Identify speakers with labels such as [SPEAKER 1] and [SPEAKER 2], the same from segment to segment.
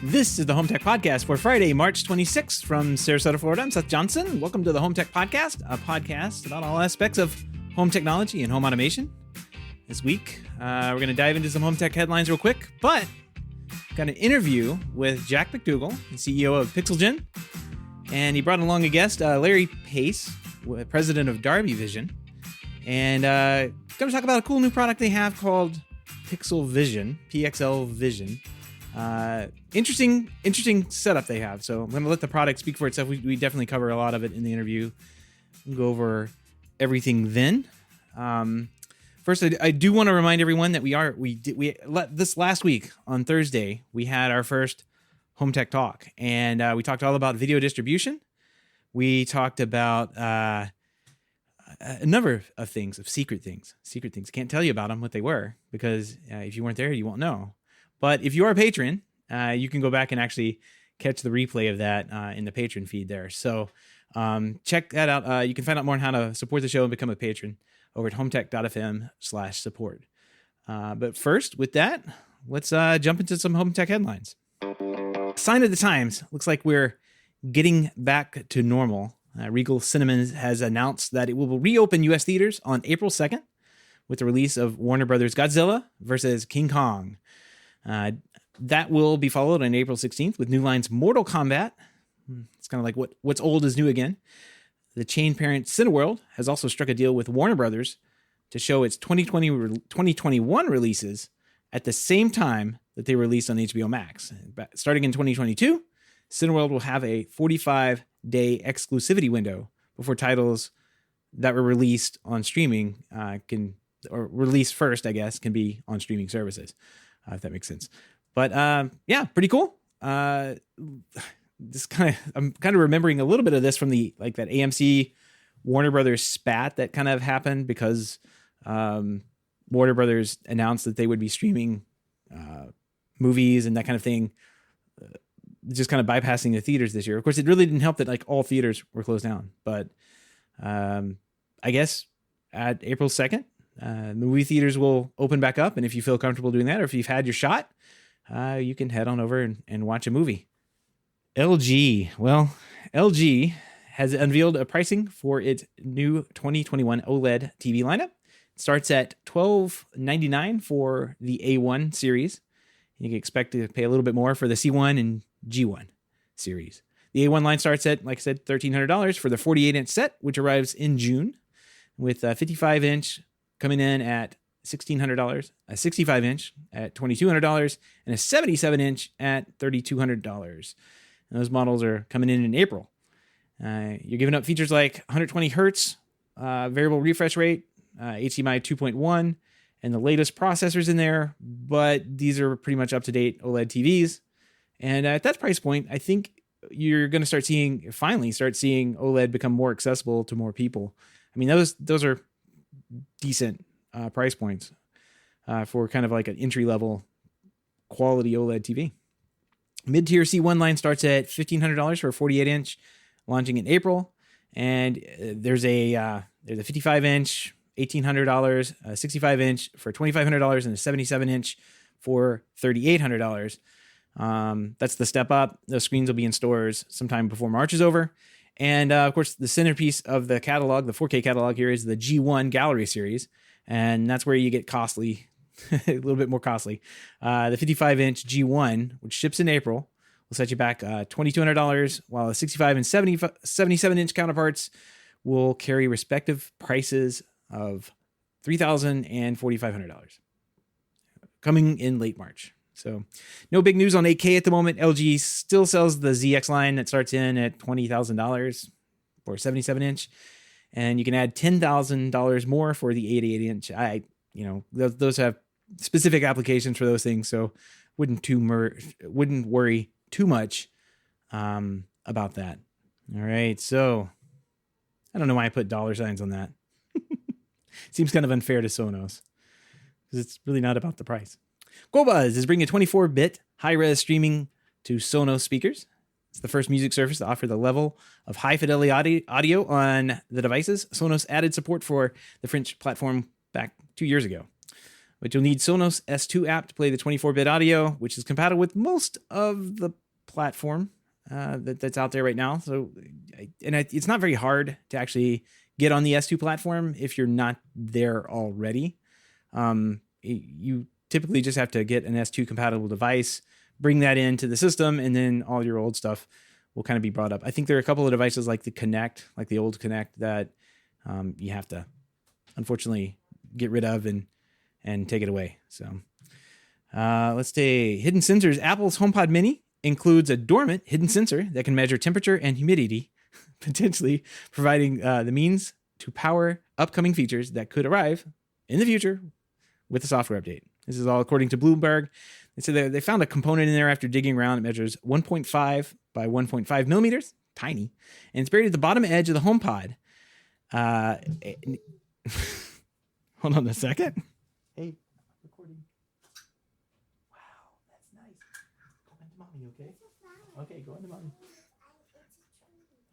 [SPEAKER 1] This is the HomeTech Podcast for Friday, March 26th from Sarasota, Florida. I'm Seth Johnson. Welcome to the HomeTech Podcast, a podcast about all aspects of home technology and home automation. This week, we're going to dive into some HomeTech headlines real quick, but got an interview with Jack MacDougall, the CEO of PXLVISION, and he brought along a guest, Larry Pace, president of PXLVISION, and going to talk about a cool new product they have called PXLVISION. Interesting setup they have. So I'm going to let the product speak for itself. We definitely cover a lot of it in the interview. We'll go over everything then. First, I do want to remind everyone that this last week on Thursday, we had our first HomeTech Talk, and we talked all about video distribution. We talked about a number of things, secret things. Can't tell you about them, what they were, because if you weren't there, you won't know. But if you are a patron, you can go back and actually catch the replay of that in the patron feed there. So check that out. You can find out more on how to support the show and become a patron over at HomeTech.fm/support. But first, with that, let's jump into some HomeTech headlines. Sign of the times. Looks like we're getting back to normal. Regal Cinemas has announced that it will reopen U.S. theaters on April 2nd with the release of Warner Brothers' Godzilla vs. King Kong. That will be followed on April 16th with New Line's Mortal Kombat. It's kind of like what's old is new again. The chain parent Cineworld has also struck a deal with Warner Brothers to show its 2021 releases at the same time that they released on HBO Max. Starting in 2022, Cineworld will have a 45-day exclusivity window before titles that were released on streaming released first, I guess, can be on streaming services. If that makes sense. But yeah, pretty cool. I'm kind of remembering a little bit of this from that AMC Warner Brothers spat that kind of happened because Warner Brothers announced that they would be streaming movies and that kind of thing, just kind of bypassing the theaters this year. Of course, it really didn't help that all theaters were closed down. But I guess at April 2nd, the movie theaters will open back up, and if you feel comfortable doing that, or if you've had your shot, you can head on over and watch a movie. LG has unveiled a pricing for its new 2021 OLED TV lineup. It starts at $1299 for the A1 series. You can expect to pay a little bit more for the C1 and G1 series. The A1 line starts at, like I said, $1,300 for the 48-inch set, which arrives in June, with a 55-inch coming in at $1,600, a 65-inch at $2,200, and a 77-inch at $3,200. And those models are coming in April. You're giving up features like 120 hertz, variable refresh rate, HDMI 2.1, and the latest processors in there, but these are pretty much up-to-date OLED TVs. And at that price point, I think you're going to finally start seeing OLED become more accessible to more people. I mean, those are decent price points for kind of like an entry-level quality OLED TV. Mid-tier C1 line starts at $1,500 for a 48-inch, launching in April. And there's a 55-inch, $1,800, a 65-inch for $2,500, and a 77-inch for $3,800. That's the step up. Those screens will be in stores sometime before March is over. And of course, the centerpiece of the catalog, the 4K catalog here, is the G1 Gallery series. And that's where you get costly, a little bit more costly. The 55-inch G1, which ships in April, will set you back $2,200, while the 65 and 77-inch counterparts will carry respective prices of $3,000 and $4,500, coming in late March. So no big news on 8K at the moment. LG still sells the ZX line that starts in at $20,000 for a 77-inch. And you can add $10,000 more for the 88-inch. Those have specific applications for those things, so wouldn't worry too much about that. All right, so I don't know why I put dollar signs on that. Seems kind of unfair to Sonos because it's really not about the price. Qobuz is bringing 24-bit high-res streaming to Sonos speakers. It's the first music service to offer the level of high-fidelity audio on the devices. Sonos added support for the French platform back 2 years ago. But you'll need Sonos S2 app to play the 24-bit audio, which is compatible with most of the platform that's out there right now. So, it's not very hard to actually get on the S2 platform if you're not there already. You typically just have to get an S2 compatible device, bring that into the system, and then all your old stuff will kind of be brought up. I think there are a couple of devices like the Connect, like the old Connect, that you have to unfortunately get rid of and take it away. So let's say hidden sensors. Apple's HomePod Mini includes a dormant hidden sensor that can measure temperature and humidity, potentially providing the means to power upcoming features that could arrive in the future with a software update. This is all according to Bloomberg. They said they found a component in there after digging around. It measures 1.5 by 1.5 millimeters, tiny, and it's buried at the bottom edge of the HomePod. Hold on a second. Hey, recording. Wow, that's nice. Go into mommy, okay? Okay, go into mommy.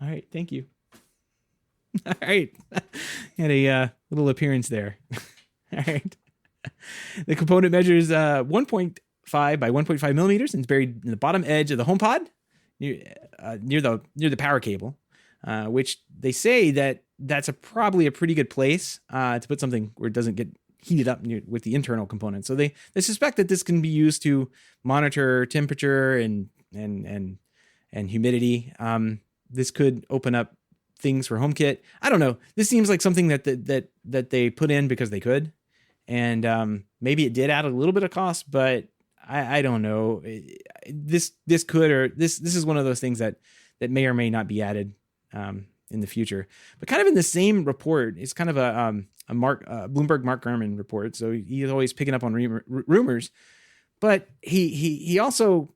[SPEAKER 1] All right, thank you. All right. Had a little appearance there. All right. The component measures 1.5 by 1.5 millimeters and is buried in the bottom edge of the HomePod near the power cable, which they say that's probably a pretty good place to put something where it doesn't get heated up with the internal components. So they suspect that this can be used to monitor temperature and humidity. This could open up things for HomeKit. I don't know. This seems like something that they put in because they could, and maybe it did add a little bit of cost, but I don't know. This could, or this is one of those things that may or may not be added in the future. But kind of in the same report, it's kind of a Bloomberg Mark Gurman report. So he's always picking up on rumors, but he also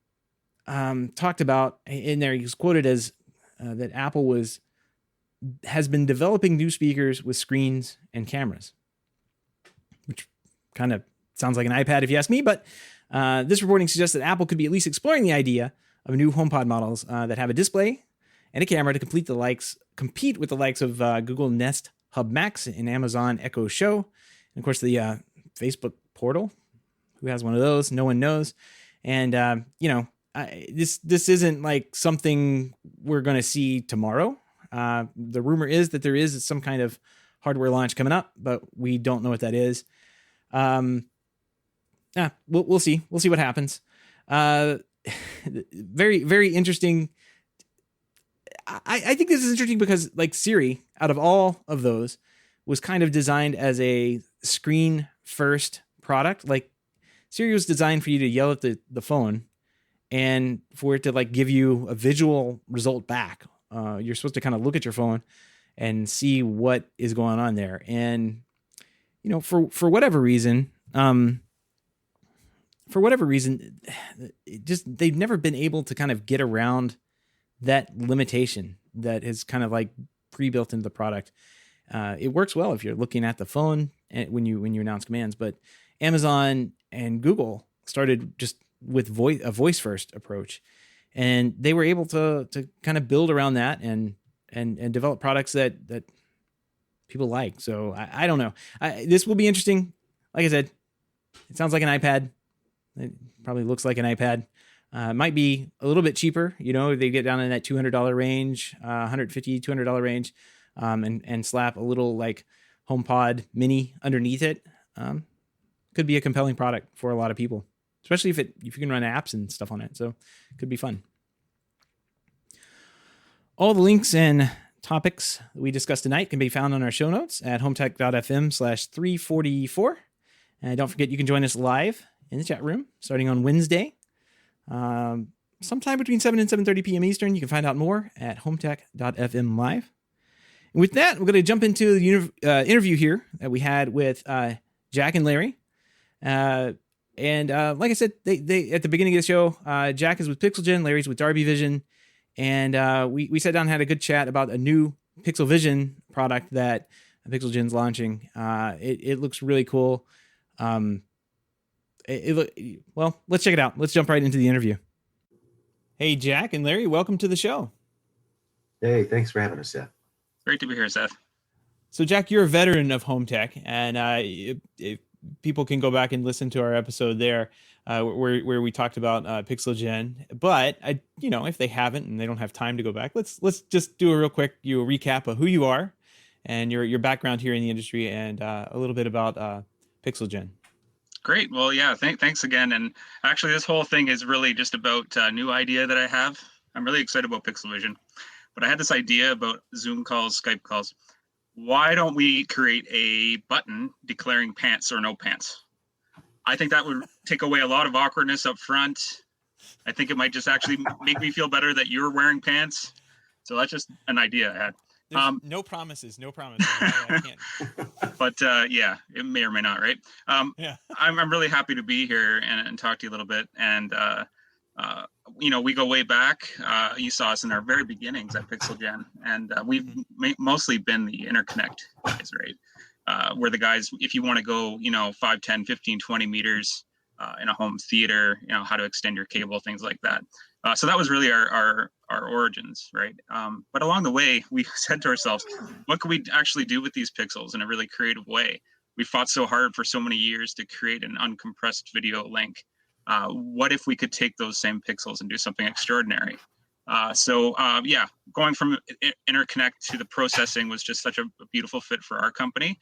[SPEAKER 1] talked about in there. He was quoted as that Apple has been developing new speakers with screens and cameras, which kind of sounds like an iPad if you ask me. But this reporting suggests that Apple could be at least exploring the idea of new HomePod models that have a display and a camera to compete with the likes of Google Nest Hub Max and Amazon Echo Show. And of course, the Facebook Portal. Who has one of those? No one knows. And, this isn't like something we're going to see tomorrow. The rumor is that there is some kind of hardware launch coming up, but we don't know what that is. We'll see. We'll see what happens. Very, very interesting. I think this is interesting because, like, Siri, out of all of those, was kind of designed as a screen first product. Like, Siri was designed for you to yell at the phone and for it to like give you a visual result back. You're supposed to kind of look at your phone and see what is going on there. And, for whatever reason, they've never been able to kind of get around that limitation that is kind of like pre-built into the product. It works well if you're looking at the phone and when you announce commands, but Amazon and Google started just with a voice first approach, and they were able to kind of build around that and develop products that people like. So I don't know. This will be interesting. Like I said, it sounds like an iPad. It probably looks like an iPad. It might be a little bit cheaper. They get down in that $200 range, $150, $200 range, and slap a little like HomePod Mini underneath it. Could be a compelling product for a lot of people, especially if you can run apps and stuff on it. So it could be fun. All the links and topics that we discussed tonight can be found on our show notes at HomeTech.fm/344. And don't forget, you can join us live in the chat room starting on Wednesday, sometime between 7 and 7:30 p.m. Eastern. You can find out more at HomeTech.fm live. And with that, we're going to jump into the interview here that we had with Jack and Larry. Like I said, they at the beginning of the show, Jack is with PixelGen, Larry's with Darby Vision, and we sat down and had a good chat about a new Pixel Vision product that PixelGen's launching. It looks really cool. Well, let's check it out. Let's jump right into the interview. Hey, Jack and Larry, welcome to the show.
[SPEAKER 2] Hey, thanks for having us, Seth.
[SPEAKER 3] Great to be here, Seth.
[SPEAKER 1] So Jack, you're a veteran of home tech, and if people can go back and listen to our episode there, where we talked about PixelGen. But if they haven't and they don't have time to go back, let's just do a real quick recap of who you are and your background here in the industry, and a little bit about PixelGen.
[SPEAKER 2] Great. Well, yeah, thanks again. And actually, this whole thing is really just about a new idea that I have. I'm really excited about PixelVision, but I had this idea about Zoom calls, Skype calls. Why don't we create a button declaring pants or no pants? I think that would take away a lot of awkwardness up front. I think it might just actually make me feel better that you're wearing pants. So that's just an idea I had.
[SPEAKER 1] No promises. I can't.
[SPEAKER 2] But yeah, it may or may not, right?
[SPEAKER 1] Yeah.
[SPEAKER 2] I'm really happy to be here and talk to you a little bit. And we go way back. You saw us in our very beginnings at PixelGen, and we've mostly been the interconnect guys, right? We're the guys, if you want to go, 5, 10, 15, 20 meters in a home theater, how to extend your cable, things like that. So that was really our origins, right? But along the way, we said to ourselves, what can we actually do with these pixels in a really creative way? We fought so hard for so many years to create an uncompressed video link. What if we could take those same pixels and do something extraordinary? Going from interconnect to the processing was just such a beautiful fit for our company.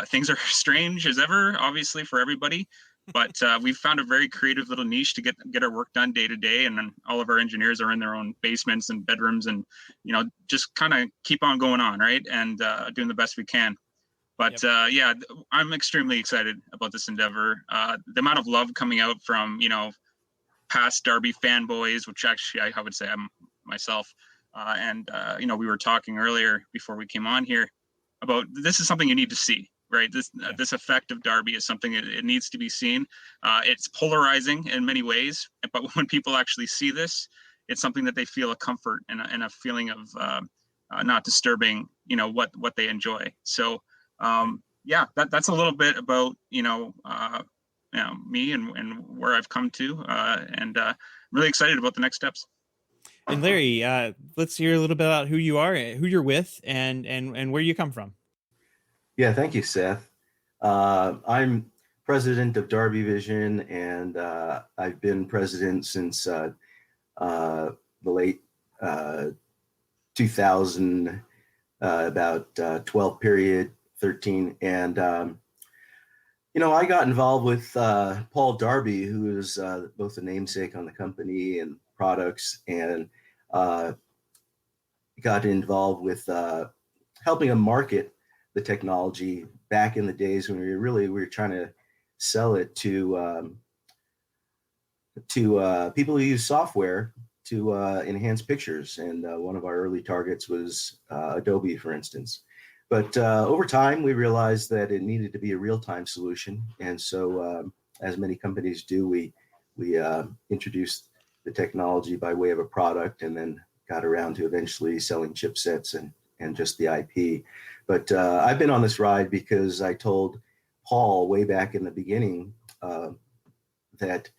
[SPEAKER 2] Things are strange as ever, obviously, for everybody. But we've found a very creative little niche to get our work done day to day, and then all of our engineers are in their own basements and bedrooms, and just kind of keep on going on, right? And doing the best we can. But yep. I'm extremely excited about this endeavor. The amount of love coming out from past Darby fanboys, which actually I would say I'm myself, we were talking earlier before we came on here about this is something you need to see. Right, this effect of Darby is something it needs to be seen. It's polarizing in many ways, but when people actually see this, it's something that they feel a comfort and a feeling of not disturbing, what they enjoy. So, that's a little bit about me and where I've come to, and I'm really excited about the next steps.
[SPEAKER 1] And Larry, let's hear a little bit about who you are, who you're with, and where you come from.
[SPEAKER 3] Yeah, thank you, Seth. I'm president of Darby Vision, and I've been president since the late 2000, about 12 period, 13. And, I got involved with Paul Darby, who is both a namesake on the company and products, and got involved with helping him market the technology back in the days when we were trying to sell it to people who use software to enhance pictures. And one of our early targets was Adobe, for instance. But over time, we realized that it needed to be a real-time solution. And so, as many companies do, we introduced the technology by way of a product, and then got around to eventually selling chipsets and just the IP. But I've been on this ride because I told Paul way back in the beginning that,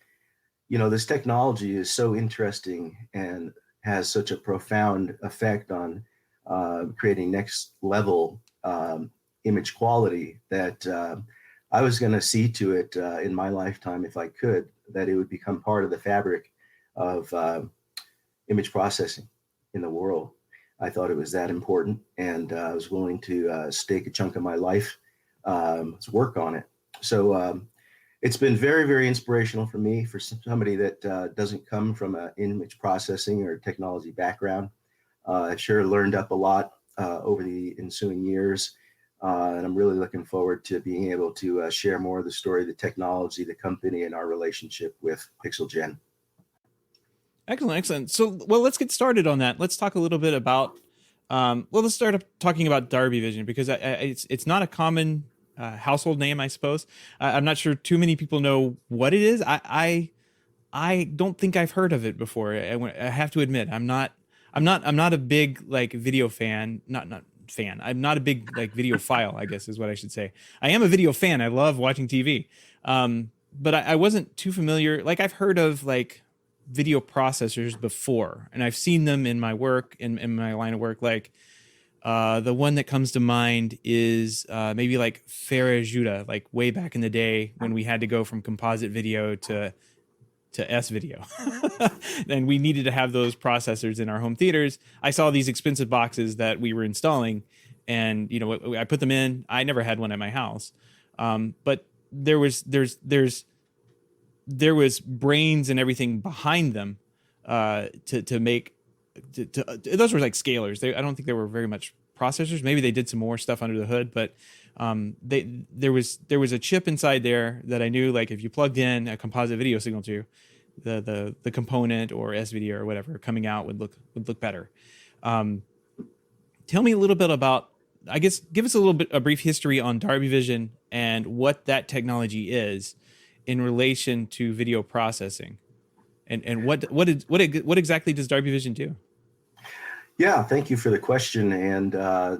[SPEAKER 3] this technology is so interesting and has such a profound effect on creating next level image quality that I was going to see to it in my lifetime, if I could, that it would become part of the fabric of image processing in the world. I thought it was that important, and I was willing to stake a chunk of my life to work on it. So it's been very, very inspirational for me, for somebody that doesn't come from an image processing or technology background. I've sure learned up a lot over the ensuing years, and I'm really looking forward to being able to share more of the story, the technology, the company, and our relationship with PixelGen.
[SPEAKER 1] Excellent. So, let's get started on that. Let's talk a little bit about, let's start talking about Darby Vision, because it's not a common household name, I suppose. I'm not sure too many people know what it is. I don't think I've heard of it before. I have to admit, I'm not a big video fan. I'm not a big video file, I guess is what I should say. I am a video fan. I love watching TV. But I wasn't too familiar. I've heard of video processors before, and I've seen them in my work, in my line of work, The one that comes to mind is maybe like Ferrajuda, like way back in the day when we had to go from composite video to S video. And we needed to have those processors in our home theaters. I saw these expensive boxes that we were installing, and I put them in. I never had one at my house, but there was brains and everything behind them to make. Those were like scalers. I don't think they were very much processors. Maybe they did some more stuff under the hood, but there was a chip inside there that I knew, like, if you plugged in a composite video signal to the component or S video or whatever coming out would look better. Tell me a little bit about, I guess, give us a brief history on Darby Vision and what that technology is in relation to video processing, and what exactly does Darby Vision do?
[SPEAKER 3] Yeah, thank you for the question. And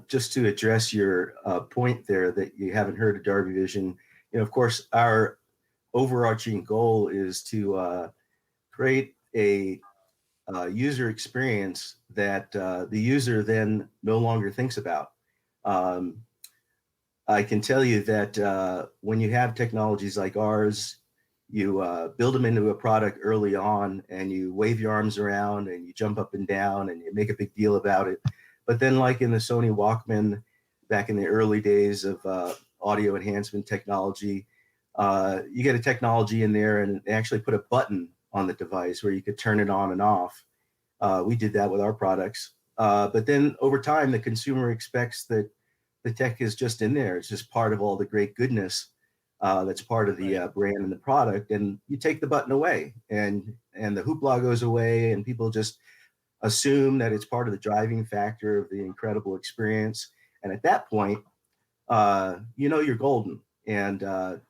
[SPEAKER 3] just to address your point there that you haven't heard of Darby Vision, of course, our overarching goal is to create a user experience that the user then no longer thinks about. I can tell you that when you have technologies like ours, you build them into a product early on, and you wave your arms around and you jump up and down and you make a big deal about it. But then, like in the Sony Walkman back in the early days of audio enhancement technology, you get a technology in there and they actually put a button on the device where you could turn it on and off. We did that with our products. But then over time, the consumer expects that the tech is just in there. It's just part of all the great goodness that's part of the brand and the product. And you take the button away, and the hoopla goes away, and people just assume that it's part of the driving factor of the incredible experience. And at that point, you're golden. And to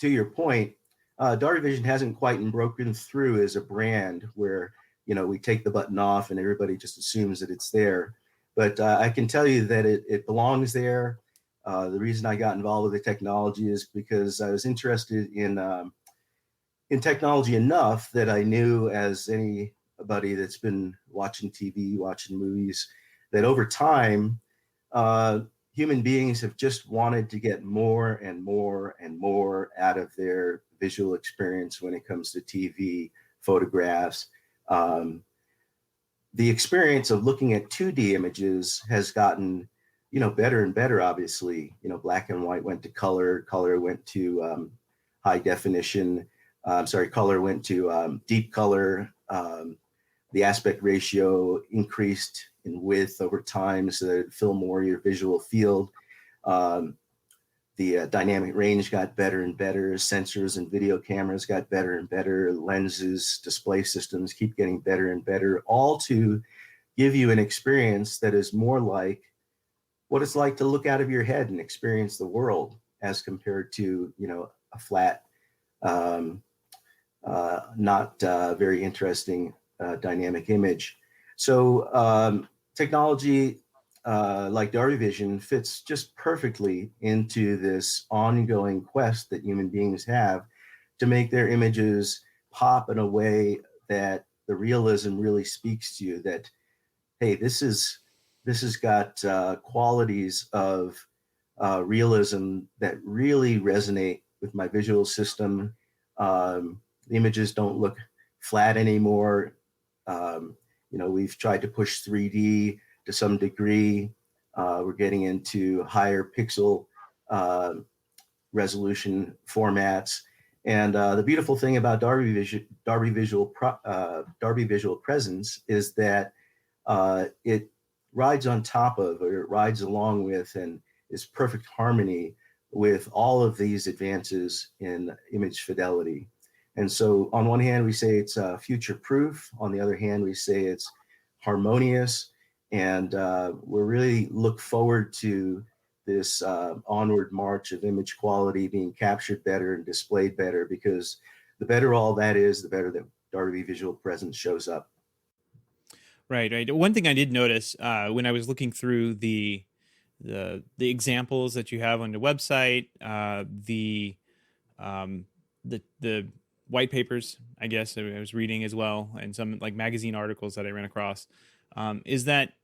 [SPEAKER 3] your point, Darby Vision hasn't quite broken through as a brand where, we take the button off and everybody just assumes that it's there. But I can tell you that it belongs there. The reason I got involved with the technology is because I was interested in technology enough that I knew, as anybody that's been watching TV, watching movies, that over time, human beings have just wanted to get more and more and more out of their visual experience when it comes to TV, photographs. The experience of looking at 2D images has gotten, better and better, obviously. Black and white went to color, color went to high definition. Color went to deep color. The aspect ratio increased in width over time so that it fill more of your visual field. The dynamic range got better and better. Sensors and video cameras got better and better. Lenses, display systems keep getting better and better, all to give you an experience that is more like what it's like to look out of your head and experience the world, as compared to, a flat, not very interesting dynamic image. So technology like Darby Vision fits just perfectly into this ongoing quest that human beings have to make their images pop in a way that the realism really speaks to you, that, hey, this has got qualities of realism that really resonate with my visual system. The images don't look flat anymore. We've tried to push 3D to some degree. We're getting into higher pixel resolution formats. And the beautiful thing about Darby Visual Presence is that it rides on top of, or it rides along with, and is perfect harmony with all of these advances in image fidelity. And so on one hand, we say it's future-proof. On the other hand, we say it's harmonious. And we really look forward to this onward march of image quality being captured better and displayed better, because the better all that is, the better that Darby Visual Presence shows up.
[SPEAKER 1] Right. One thing I did notice when I was looking through the examples that you have on the website, the white papers, I guess I was reading as well, and some like magazine articles that I ran across, is that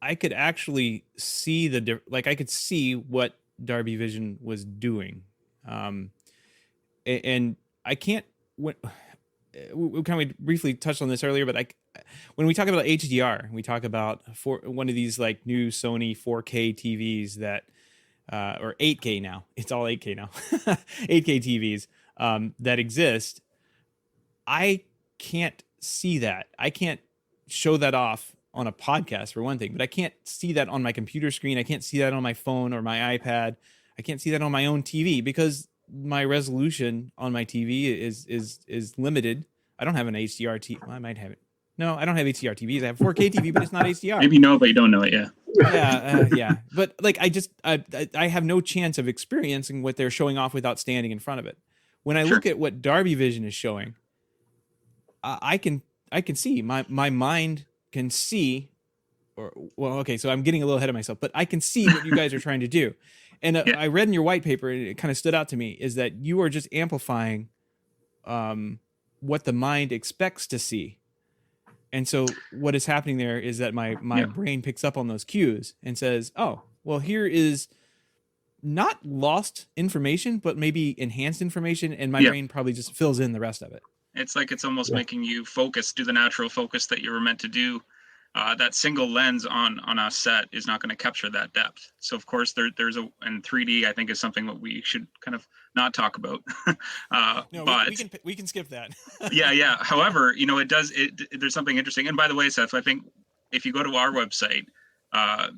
[SPEAKER 1] I could actually see I could see what Darby Vision was doing. And I can't, we kind of briefly touched on this earlier, but when we talk about HDR, we talk about one of these like new Sony 4K TVs that, or 8K now, it's all 8K now, 8K TVs that exist. I can't see that. I can't show that off on a podcast for one thing, but I can't see that on my computer screen. I can't see that on my phone or my iPad. I can't see that on my own TV because my resolution on my TV is limited. I don't have an HDR TV. Well, I might have it. No, I don't have HDR TVs. I have 4K TV, but it's not HDR.
[SPEAKER 2] Maybe you know, but you don't know it. Yeah.
[SPEAKER 1] Yeah. But like, I have no chance of experiencing what they're showing off without standing in front of it. When I look at what Darby Vision is showing, I can see my mind can see, so I'm getting a little ahead of myself, but I can see what you guys are trying to do. And I read in your white paper, and it kind of stood out to me, is that you are just amplifying what the mind expects to see. And so what is happening there is that my brain picks up on those cues and says, oh, well, here is not lost information, but maybe enhanced information. And my brain probably just fills in the rest of it.
[SPEAKER 2] It's like it's almost making you focus, do the natural focus that you were meant to do. That single lens on a set is not going to capture that depth. So of course there's and 3D I think is something that we should kind of not talk about.
[SPEAKER 1] No,
[SPEAKER 2] but
[SPEAKER 1] we can skip that.
[SPEAKER 2] yeah. However, there's something interesting. And by the way, Seth, I think if you go to our website,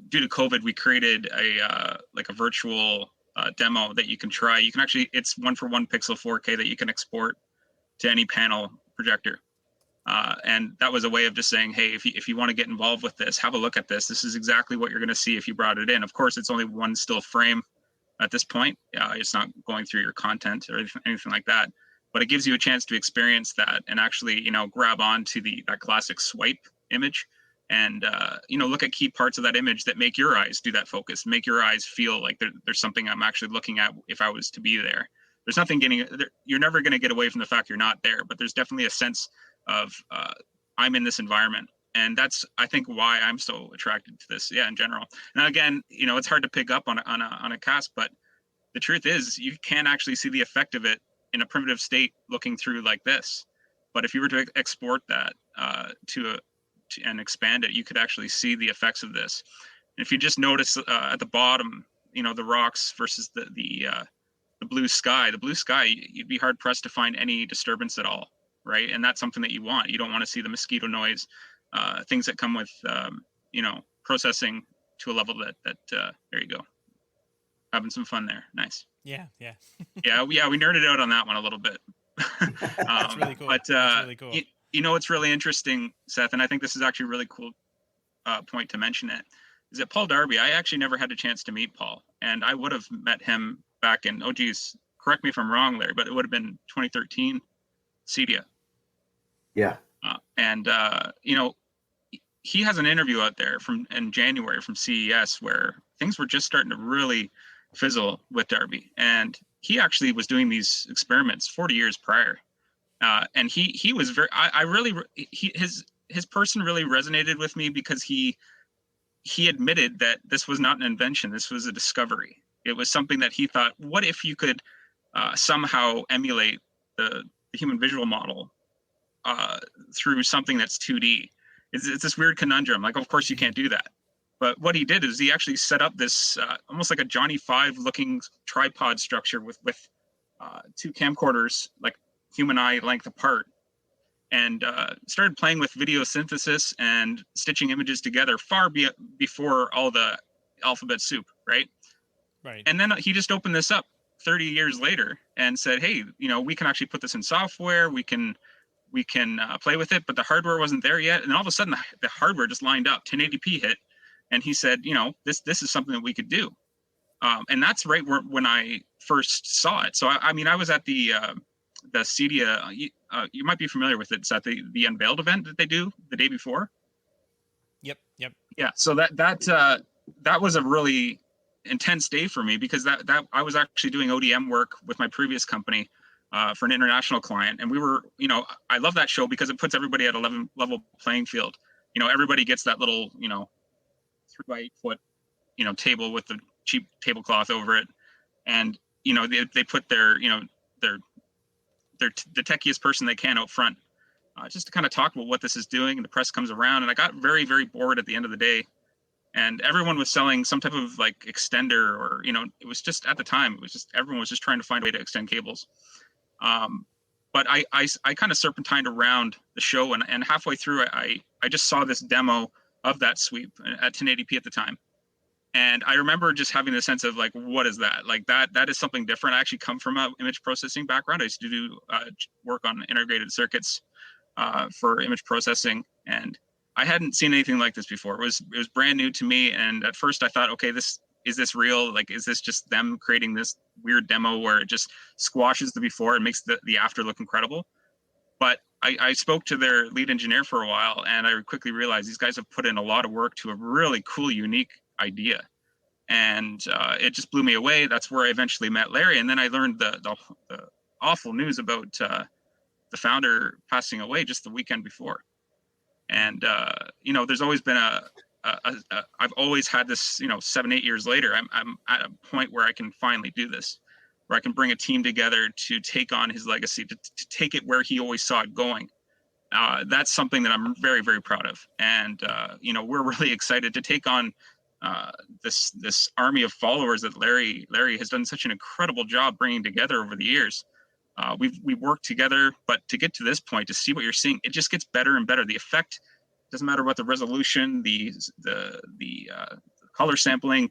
[SPEAKER 2] due to COVID, we created a virtual demo that you can try. You can actually, it's 1-for-1 pixel 4K that you can export to any panel projector. And that was a way of just saying, hey, if you want to get involved with this, have a look at this. This is exactly what you're going to see if you brought it in. Of course, it's only one still frame at this point. It's not going through your content or anything like that. But it gives you a chance to experience that and actually, grab onto that classic swipe image and, look at key parts of that image that make your eyes do that focus, make your eyes feel like there's something I'm actually looking at if I was to be there. There's nothing you're never going to get away from the fact you're not there, but there's definitely a sense of I'm in this environment. And that's, I think, why I'm so attracted to this. Yeah, in general. Now, again, it's hard to pick up on a cast, but the truth is you can actually see the effect of it in a primitive state looking through like this. But if you were to export that and expand it, you could actually see the effects of this. And if you just notice at the bottom, the rocks versus the blue sky, you'd be hard pressed to find any disturbance at all, right? And that's something that you want. You don't want to see the mosquito noise, things that come with, processing to a level that there you go. Having some fun there. Nice.
[SPEAKER 1] Yeah.
[SPEAKER 2] yeah, we nerded out on that one a little bit.
[SPEAKER 1] That's really cool.
[SPEAKER 2] But
[SPEAKER 1] that's really cool.
[SPEAKER 2] It's really interesting, Seth, and I think this is actually a really cool point to mention it, is that Paul Darby, I actually never had a chance to meet Paul, and I would have met him back in, correct me if I'm wrong, Larry, but it would have been 2013 CEDIA.
[SPEAKER 3] Yeah.
[SPEAKER 2] He has an interview out there in January from CES where things were just starting to really fizzle with Darby. And he actually was doing these experiments 40 years prior. And he was very, his person really resonated with me because he admitted that this was not an invention. This was a discovery. It was something that he thought, what if you could somehow emulate the human visual model through something that's 2D? It's this weird conundrum. Like, of course you can't do that. But what he did is he actually set up this almost like a Johnny Five looking tripod structure with two camcorders, like human eye length apart, and started playing with video synthesis and stitching images together far before all the alphabet soup, right?
[SPEAKER 1] Right.
[SPEAKER 2] And then he just opened this up 30 years later and said, hey, we can actually put this in software. We can play with it, but the hardware wasn't there yet. And all of a sudden the hardware just lined up, 1080p hit. And he said, this is something that we could do. And that's right when I first saw it. So, I was at the CEDIA, you might be familiar with it. It's at the Unveiled event that they do the day before.
[SPEAKER 1] Yep.
[SPEAKER 2] Yeah. So that was a really intense day for me because that I was actually doing ODM work with my previous company for an international client. And we were, I love that show because it puts everybody at a level playing field. Everybody gets that little, 3-by-8-foot, table with the cheap tablecloth over it. And, they put their, the techiest person they can out front, just to kind of talk about what this is doing. And the press comes around, and I got very, very bored at the end of the day. And everyone was selling some type of like extender, or, it was just, at the time, it was just, everyone was just trying to find a way to extend cables. But I kind of serpentined around the show, and halfway through, I just saw this demo of that sweep at 1080p at the time. And I remember just having the sense of like, what is that? Like that is something different. I actually come from an image processing background. I used to do work on integrated circuits for image processing, and I hadn't seen anything like this before. It was brand new to me. And at first I thought, okay, is this real? Like, is this just them creating this weird demo where it just squashes the before and makes the after look incredible? But I spoke to their lead engineer for a while, and I quickly realized these guys have put in a lot of work to a really cool, unique idea. And it just blew me away. That's where I eventually met Larry. And then I learned the awful news about the founder passing away just the weekend before. And, there's always been I've always had this, 7-8 years later, I'm at a point where I can finally do this, where I can bring a team together to take on his legacy, to take it where he always saw it going. That's something that I'm very, very proud of. And, we're really excited to take on this army of followers that Larry has done such an incredible job bringing together over the years. We've worked together, but to get to this point, to see what you're seeing, it just gets better and better. The effect doesn't matter what the resolution, the color sampling.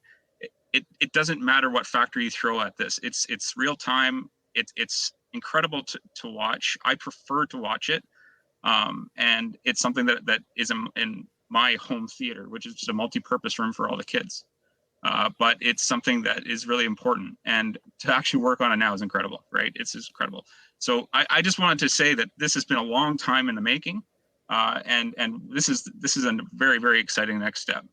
[SPEAKER 2] It doesn't matter what factor you throw at this. It's real time. It's incredible to watch. I prefer to watch it, and it's something that is in my home theater, which is just a multi-purpose room for all the kids. But it's something that is really important, and to actually work on it now is incredible, right? It's just incredible. So I just wanted to say that this has been a long time in the making, and this is a very, very exciting next step.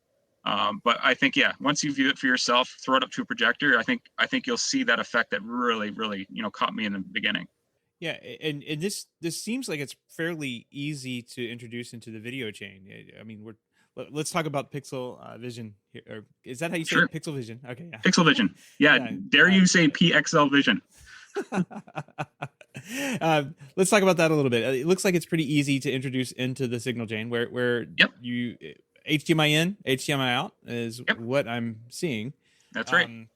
[SPEAKER 2] But I think, once you view it for yourself, throw it up to a projector, I think you'll see that effect that really, really, caught me in the beginning.
[SPEAKER 1] Yeah, and this seems like it's fairly easy to introduce into the video chain. I mean, let's talk about PixelVision here. Or is that how you say
[SPEAKER 2] Sure.
[SPEAKER 1] it? PixelVision. Okay, yeah.
[SPEAKER 2] PixelVision. Yeah. Dare you say PXLVISION?
[SPEAKER 1] Let's talk about that a little bit. It looks like it's pretty easy to introduce into the signal chain, where you HDMI in, HDMI out is what I'm seeing.
[SPEAKER 2] That's right.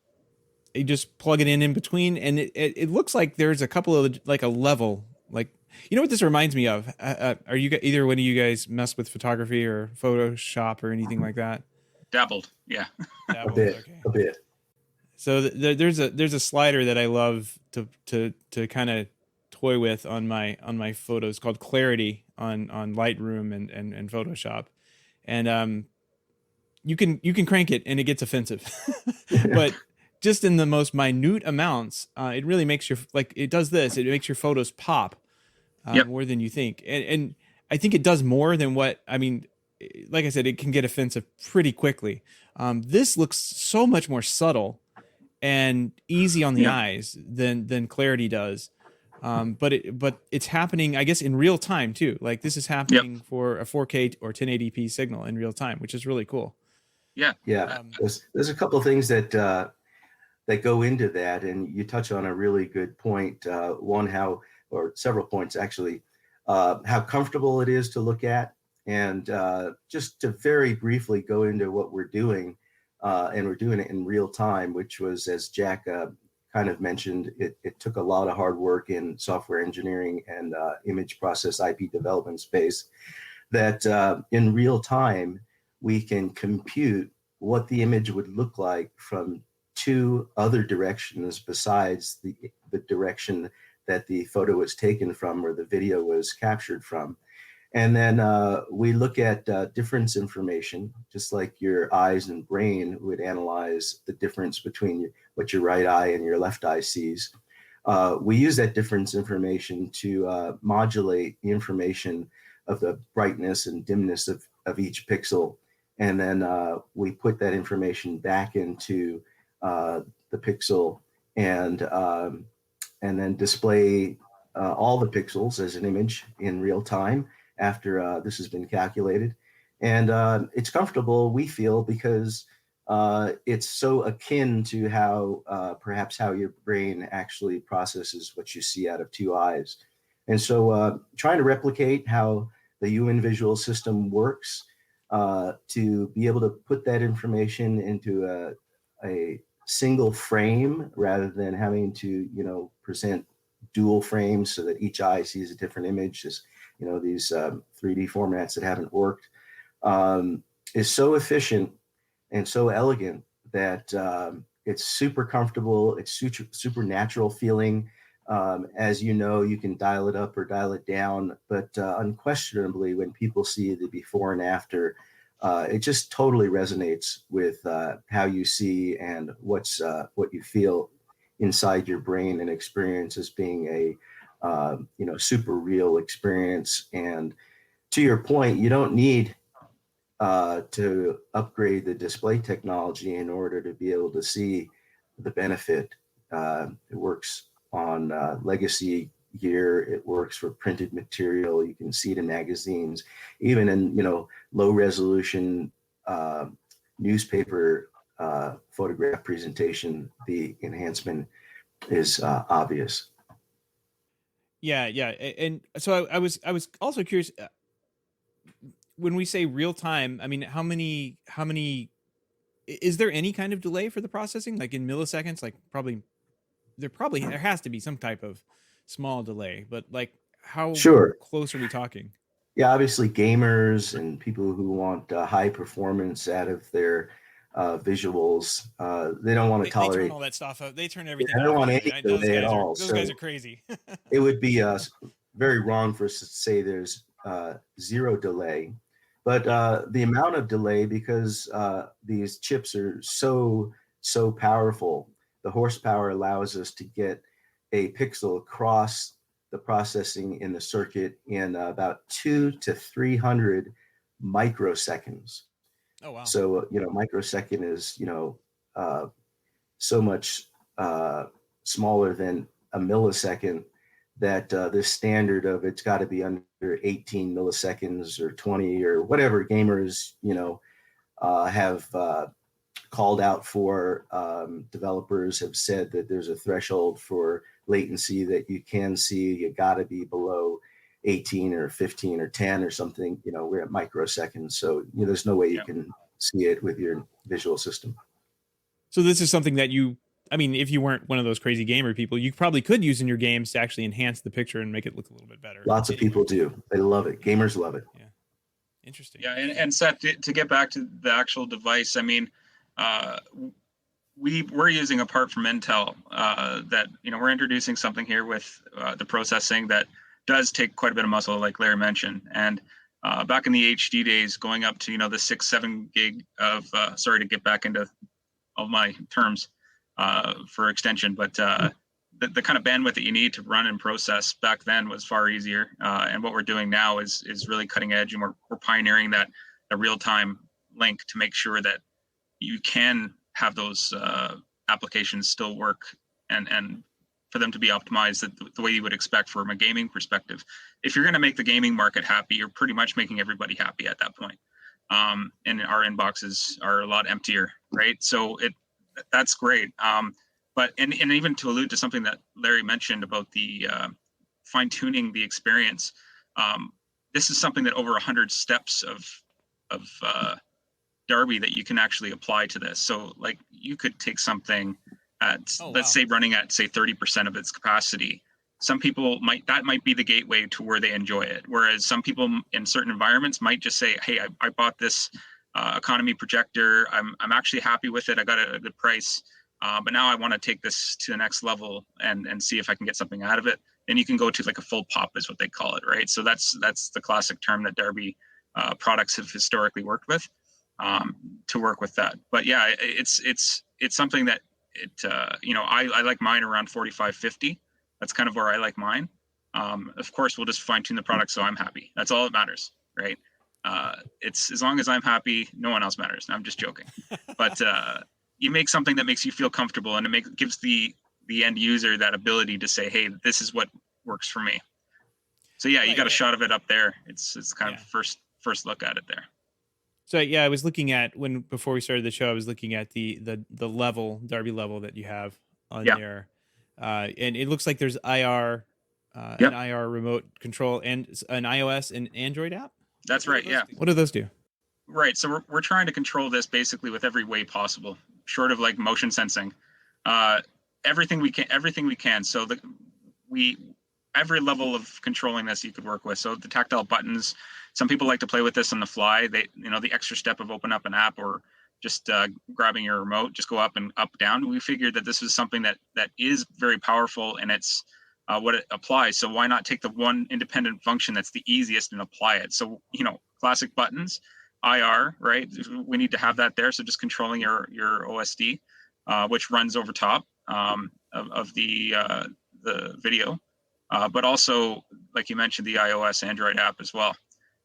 [SPEAKER 1] You just plug it in between, and it looks like there's a couple of like a level, like, what this reminds me of. Are you either one of you guys mess with photography or Photoshop or anything like that?
[SPEAKER 2] Dabbled, yeah.
[SPEAKER 1] Dabbled,
[SPEAKER 3] a bit.
[SPEAKER 1] So there's a slider that I love to kind of toy with on my photos called Clarity on Lightroom and Photoshop, and you can crank it and it gets offensive, but just in the most minute amounts, it really makes it does this. It makes your photos pop more than you think, and I think it does more than what I mean. Like I said, it can get offensive pretty quickly. This looks so much more subtle and easy on the eyes than Clarity does. But it's happening, I guess, in real time too. Like this is happening for a 4K or 1080p signal in real time, which is really cool.
[SPEAKER 2] Yeah.
[SPEAKER 3] There's a couple of things that go into that, and you touch on a really good point. One, or several points actually, how comfortable it is to look at, and just to very briefly go into what we're doing, and we're doing it in real time, which was, as Jack kind of mentioned, it took a lot of hard work in software engineering and image process IP development space, that in real time, we can compute what the image would look like from two other directions besides the direction that the photo was taken from or the video was captured from. And then we look at difference information, just like your eyes and brain would analyze the difference between what your right eye and your left eye sees. We use that difference information to modulate the information of the brightness and dimness of each pixel. And then we put that information back into the pixel and then display all the pixels as an image in real time after this has been calculated. And it's comfortable, we feel, because it's so akin to how perhaps how your brain actually processes what you see out of two eyes. And so trying to replicate how the human visual system works, to be able to put that information into a single frame rather than having to, present dual frames so that each eye sees a different image, is, these 3D formats that haven't worked, is so efficient and so elegant that it's super comfortable. It's super natural feeling. As you know, you can dial it up or dial it down, but unquestionably, when people see the before and after, it just totally resonates with how you see and what you feel inside your brain and experience as being a super real experience. And to your point, you don't need to upgrade the display technology in order to be able to see the benefit. It works on legacy gear. It works for printed material. You can see it in magazines, even in low resolution newspaper photograph presentation. The enhancement is obvious.
[SPEAKER 1] Yeah, and so I was also curious. When we say real time, I mean, how many is there any kind of delay for the processing, like in milliseconds? Like there has to be some type of small delay, but like how
[SPEAKER 3] Sure.
[SPEAKER 1] close are we talking?
[SPEAKER 3] Yeah, obviously gamers and people who want high performance out of their visuals, they don't want to
[SPEAKER 1] They turn
[SPEAKER 3] tolerate.
[SPEAKER 1] all that stuff out. They turn
[SPEAKER 3] Yeah,
[SPEAKER 1] everything
[SPEAKER 3] I don't
[SPEAKER 1] off
[SPEAKER 3] want
[SPEAKER 1] anyway.
[SPEAKER 3] any delay at all.
[SPEAKER 1] Those guys
[SPEAKER 3] So
[SPEAKER 1] are crazy.
[SPEAKER 3] it would be very wrong for us to say there's zero delay, but the amount of delay, because these chips are so powerful, the horsepower allows us to get a pixel across the processing in the circuit in about 200 to 300 microseconds.
[SPEAKER 1] Oh wow.
[SPEAKER 3] So microsecond is uh, so much smaller than a millisecond, that this standard of it's got to be under 18 milliseconds or 20 or whatever gamers have called out for. Developers have said that there's a threshold for latency that you can see. You got to be below 18 or 15 or 10 or something. We're at microseconds, so there's no way you can see it with your visual system.
[SPEAKER 1] So this is something that if you weren't one of those crazy gamer people, you probably could use in your games to actually enhance the picture and make it look a little bit better.
[SPEAKER 3] Lots of people do. They love it. Gamers love it.
[SPEAKER 1] Yeah. Interesting.
[SPEAKER 2] Yeah, and Seth, to get back to the actual device, I mean, we're using a part from Intel that we're introducing something here with the processing that does take quite a bit of muscle, like Larry mentioned. And back in the HD days, going up to the 6-7 gig of sorry to get back into all my terms for extension, but the kind of bandwidth that you need to run and process back then was far easier. And what we're doing now is really cutting edge, and we're pioneering that a real-time link to make sure that you can have those applications still work and for them to be optimized the way you would expect from a gaming perspective. If you're going to make the gaming market happy, you're pretty much making everybody happy at that point. And our inboxes are a lot emptier, right? So that's great. But even to allude to something that Larry mentioned about the fine-tuning the experience, this is something that over 100 steps of Darby that you can actually apply to this. So like you could take something at let's say running at say 30% of its capacity. Some people might be the gateway to where they enjoy it. Whereas some people in certain environments might just say, hey, I bought this economy projector. I'm actually happy with it. I got a good price. But now I want to take this to the next level and see if I can get something out of it. Then you can go to like a full pop is what they call it, right? So that's the classic term that Darby products have historically worked with to work with that. But yeah, it's something that I like mine around 45, 50. That's kind of where I like mine. Of course, we'll just fine tune the product so I'm happy. That's all that matters, right? It's as long as I'm happy, no one else matters. I'm just joking. But you make something that makes you feel comfortable, and it gives the end user that ability to say, hey, this is what works for me. So yeah, you got a shot of it up there. It's kind of first look at it there.
[SPEAKER 1] So yeah, I was looking at before we started the show, I was looking at the level Darby level that you have on there, and it looks like there's IR, an IR remote control and an iOS and Android app.
[SPEAKER 2] That's right. Yeah.
[SPEAKER 1] What do those do?
[SPEAKER 2] Right. So we're trying to control this basically with every way possible, short of like motion sensing. Everything we can. So every level of controlling this you could work with. So the tactile buttons, some people like to play with this on the fly. They, the extra step of open up an app or just grabbing your remote, just go up and up, down. We figured that this was something that is very powerful, and it's what it applies. So why not take the one independent function that's the easiest and apply it? So, classic buttons, IR, right? We need to have that there. So just controlling your OSD, which runs over top of the video, but also, like you mentioned, the iOS Android app as well.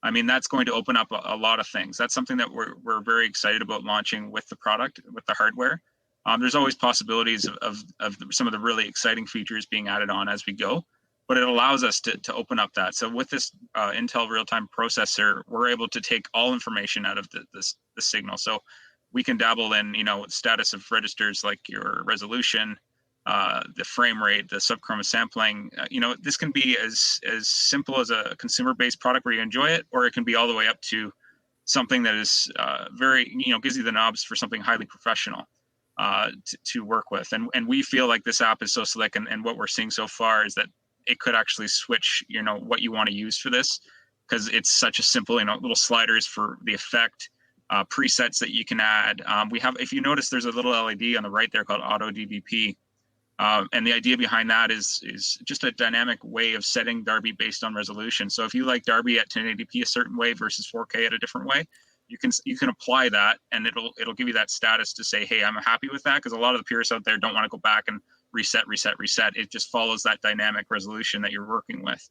[SPEAKER 2] I mean, that's going to open up a lot of things. That's something that we're very excited about launching with the product, with the hardware. There's always possibilities of some of the really exciting features being added on as we go, but it allows us to open up that. So with this Intel real-time processor, we're able to take all information out of the signal. So we can dabble in, status of registers like your resolution, the frame rate, the subchroma sampling. This can be as simple as a consumer-based product where you enjoy it, or it can be all the way up to something that is very, gives you the knobs for something highly professional to work with. And we feel like this app is so slick, and what we're seeing so far is that it could actually switch, what you want to use for this, because it's such a simple, little sliders for the effect, presets that you can add. We have, if you notice, there's a little LED on the right there called Auto DVP. And the idea behind that is just a dynamic way of setting Darby based on resolution. So if you like Darby at 1080p a certain way versus 4K at a different way, you can apply that, and it'll give you that status to say, hey, I'm happy with that, because a lot of the purists out there don't want to go back and reset. It just follows that dynamic resolution that you're working with,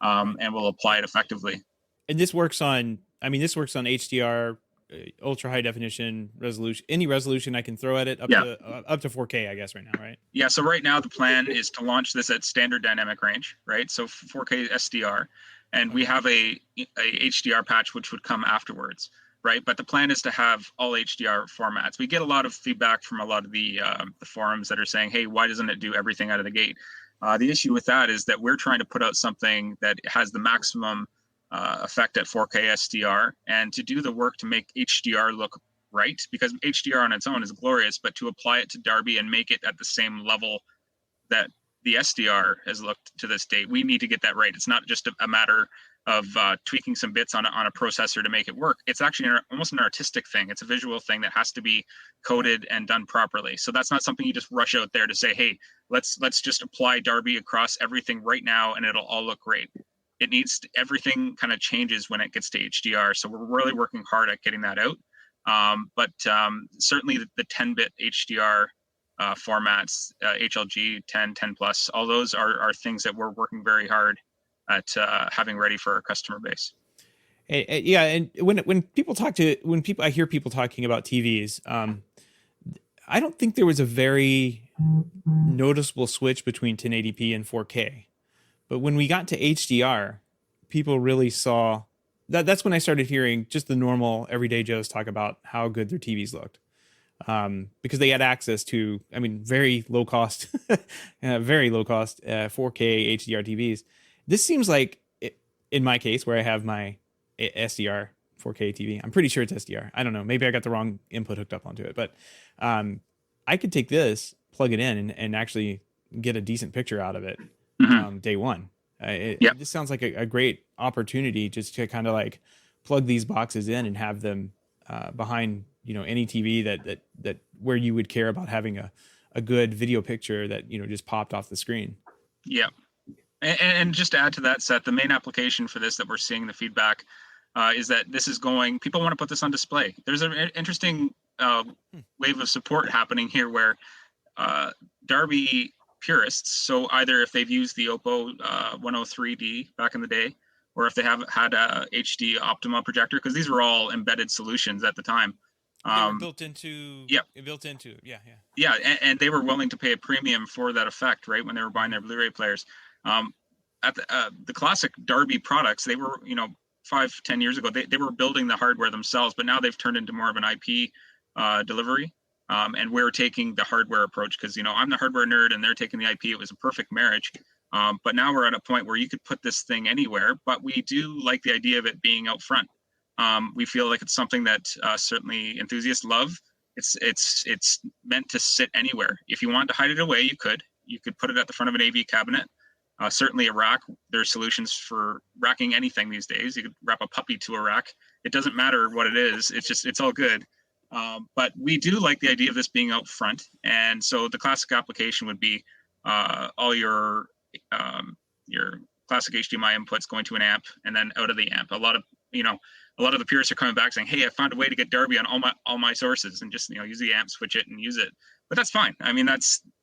[SPEAKER 2] and will apply it effectively.
[SPEAKER 1] And this works on HDR, ultra high definition resolution, any resolution I can throw at it up to 4K, I guess, right now, right?
[SPEAKER 2] Yeah. So right now the plan is to launch this at standard dynamic range, right? So 4K SDR, and we have a HDR patch which would come afterwards, right? But the plan is to have all HDR formats. We get a lot of feedback from a lot of the forums that are saying, hey, why doesn't it do everything out of the gate? The issue with that is that we're trying to put out something that has the maximum effect at 4K SDR, and to do the work to make HDR look right, because HDR on its own is glorious, but to apply it to Darby and make it at the same level that the SDR has looked to this date, we need to get that right. It's not just a matter of tweaking some bits on a processor to make it work. It's actually almost an artistic thing. It's a visual thing that has to be coded and done properly. So that's not something you just rush out there to say, hey, let's just apply Darby across everything right now and it'll all look great. It needs everything kind of changes when it gets to HDR. So we're really working hard at getting that out. But certainly the 10-bit HDR formats, HLG 10 plus, all those are things that we're working very hard at having ready for our customer base.
[SPEAKER 1] Yeah, and when I hear people talking about TVs, I don't think there was a very noticeable switch between 1080p and 4K. But when we got to HDR, people really saw that. That's when I started hearing just the normal everyday Joes talk about how good their TVs looked, because they had access to, very low cost 4K HDR TVs. This seems like, in my case, where I have my SDR 4K TV, I'm pretty sure it's SDR. I don't know. Maybe I got the wrong input hooked up onto it, but I could take this, plug it in, and actually get a decent picture out of it. Day one. This sounds like a great opportunity just to kind of like plug these boxes in and have them behind any TV that where you would care about having a good video picture that just popped off the screen. Yeah.
[SPEAKER 2] And just to add to that, Seth, the main application for this that we're seeing the feedback is that this is going, people want to put this on display. There's an interesting wave of support happening here where Darby purists, so either if they've used the Oppo 103D back in the day, or if they have had a HD Optima projector, because these were all embedded solutions at the time.
[SPEAKER 1] They were built into. Yeah,
[SPEAKER 2] and they were willing to pay a premium for that effect, right, when they were buying their Blu-ray players. At the classic Darby products, they were, 5-10 years ago, they were building the hardware themselves, but now they've turned into more of an IP delivery. And we're taking the hardware approach because, I'm the hardware nerd and they're taking the IP. It was a perfect marriage. But now we're at a point where you could put this thing anywhere, but we do like the idea of it being out front. We feel like it's something that certainly enthusiasts love. It's meant to sit anywhere. If you want to hide it away, you could put it at the front of an AV cabinet. Certainly a rack. There are solutions for racking anything these days. You could wrap a puppy to a rack. It doesn't matter what it is. It's all good. But we do like the idea of this being out front. And so the classic application would be all your classic HDMI inputs going to an amp and then out of the amp. A lot of the purists are coming back saying, "Hey, I found a way to get Darby on all my sources and just use the amp, switch it, and use it." But that's fine. I mean,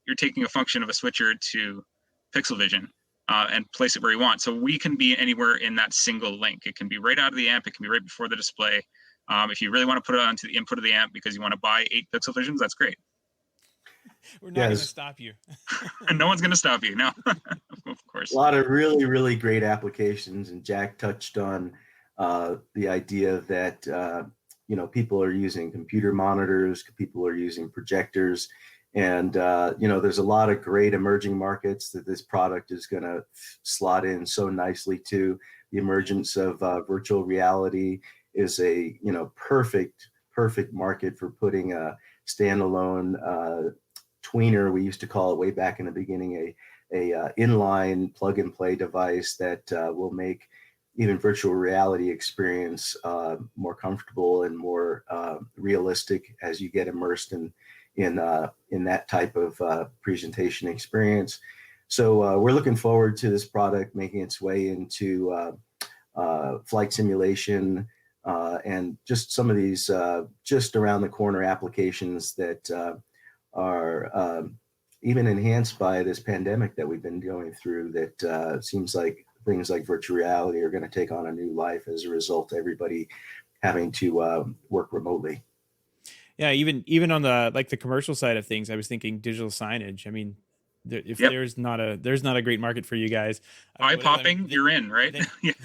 [SPEAKER 2] you're taking a function of a switcher to PXLVISION and place it where you want. So we can be anywhere in that single link. It can be right out of the amp. It can be right before the display. If you really want to put it onto the input of the amp because you want to buy 8 PXLVISIONs, that's great.
[SPEAKER 1] We're not going to stop you.
[SPEAKER 2] No one's going to stop you. No, of course.
[SPEAKER 3] A lot of really, really great applications. And Jack touched on the idea that, people are using computer monitors, people are using projectors. And, there's a lot of great emerging markets that this product is going to slot in so nicely to. The emergence of virtual reality is a, perfect market for putting a standalone tweener, we used to call it way back in the beginning, a inline plug and play device that will make even virtual reality experience more comfortable and more realistic as you get immersed in that type of presentation experience. So we're looking forward to this product making its way into flight simulation and just some of these just around the corner applications that are even enhanced by this pandemic that we've been going through, that seems like things like virtual reality are going to take on a new life as a result of everybody having to work remotely.
[SPEAKER 1] Yeah, even on the commercial side of things, I was thinking digital signage. I mean, there's not a great market for you guys.
[SPEAKER 2] Eye popping, you're in, right?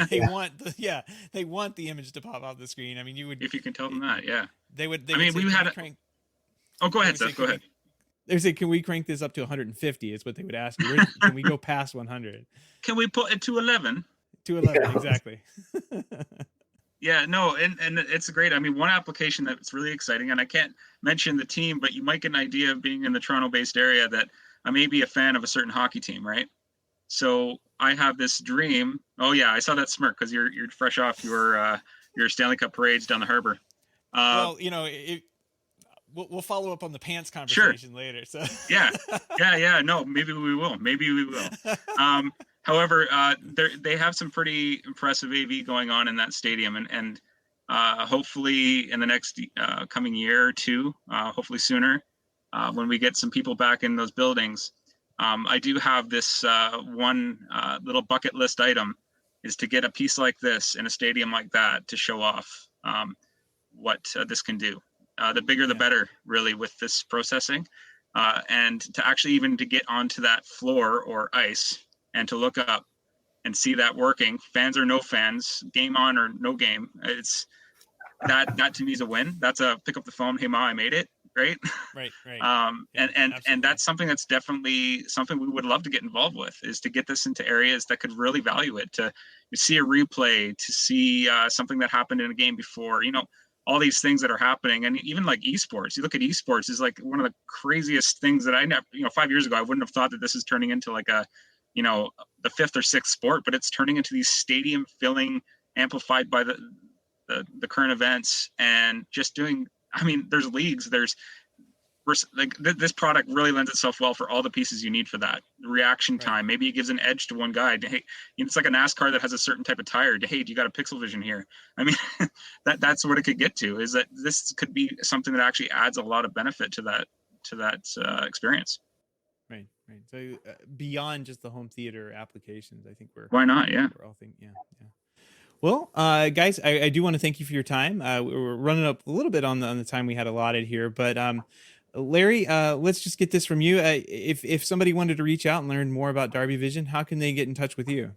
[SPEAKER 1] They want the image to pop off the screen. I mean, you would,
[SPEAKER 2] if you can tell them that, yeah.
[SPEAKER 1] They would.
[SPEAKER 2] We had. Oh, go ahead, Seth. Go ahead.
[SPEAKER 1] They say, "Can we crank this up to 150?" Is what they would ask you. Can we go past 100?
[SPEAKER 2] Can we put it to 11?
[SPEAKER 1] To 11, yeah. Exactly.
[SPEAKER 2] Yeah, no, and it's great. I mean, one application that's really exciting, and I can't mention the team, but you might get an idea of being in the Toronto-based area that I may be a fan of a certain hockey team, right? So I have this dream. Oh yeah, I saw that smirk because you're fresh off your Stanley Cup parades down the harbor.
[SPEAKER 1] Well, we'll follow up on the pants conversation later. So
[SPEAKER 2] yeah. No, maybe we will. However, they have some pretty impressive AV going on in that stadium, and hopefully in the next coming year or two, hopefully sooner, when we get some people back in those buildings, I do have this one little bucket list item is to get a piece like this in a stadium like that to show off what this can do. The bigger the better, really, with this processing, and to actually even to get onto that floor or ice and to look up and see that working, fans or no fans, game on or no game, it's that to me is a win. That's a pick up the phone, hey Ma, I made it, right? Right. And that's something that's definitely something we would love to get involved with, is to get this into areas that could really value it, to see a replay, to see something that happened in a game before, all these things that are happening. And even like esports, you look at esports is like one of the craziest things that I never, 5 years ago, I wouldn't have thought that this is turning into like a, the 5th or 6th sport, but it's turning into these stadium filling, amplified by the current events, and just doing, there's leagues, this product really lends itself well for all the pieces you need for that. The reaction time, maybe it gives an edge to one guy. Hey, it's like a NASCAR that has a certain type of tire. Hey, do you got a PXLVISION here? That's what it could get to, is that this could be something that actually adds a lot of benefit to that experience.
[SPEAKER 1] Right. So beyond just the home theater applications, I think
[SPEAKER 2] why not? Yeah.
[SPEAKER 1] We're all thinking, yeah. Well, guys, I do want to thank you for your time. We're running up a little bit on the time we had allotted here, but Larry, let's just get this from you. If somebody wanted to reach out and learn more about Darby Vision, how can they get in touch with you?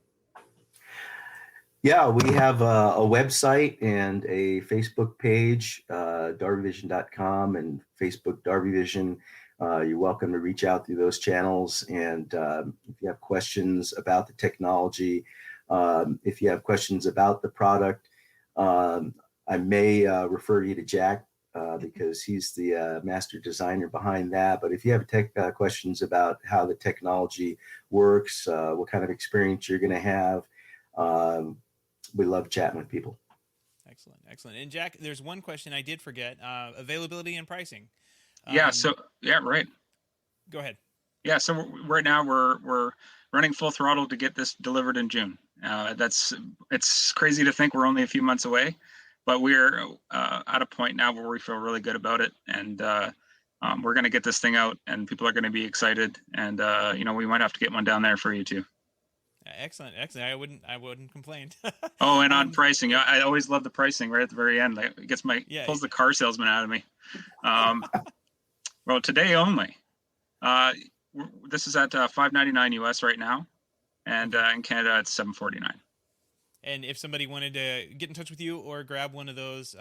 [SPEAKER 3] Yeah, we have a website and a Facebook page, darbyvision.com and Facebook DarbyVision. You're welcome to reach out through those channels. And if you have questions about the technology, if you have questions about the product, I may refer you to Jack because he's the master designer behind that. But if you have questions about how the technology works, what kind of experience you're going to have, um, we love chatting with people.
[SPEAKER 1] Excellent. And Jack, there's one question I did forget: availability and pricing.
[SPEAKER 2] Right.
[SPEAKER 1] Go ahead.
[SPEAKER 2] Yeah, so right now we're running full throttle to get this delivered in June. It's crazy to think we're only a few months away, but we're at a point now where we feel really good about it, and we're going to get this thing out, and people are going to be excited, and we might have to get one down there for you too.
[SPEAKER 1] Excellent. I wouldn't complain.
[SPEAKER 2] Oh, and on pricing, I always love the pricing right at the very end. Like, it gets pulls the car salesman out of me. Well, today only. This is at $5.99 US right now, and in Canada it's $7.49.
[SPEAKER 1] And if somebody wanted to get in touch with you or grab one of those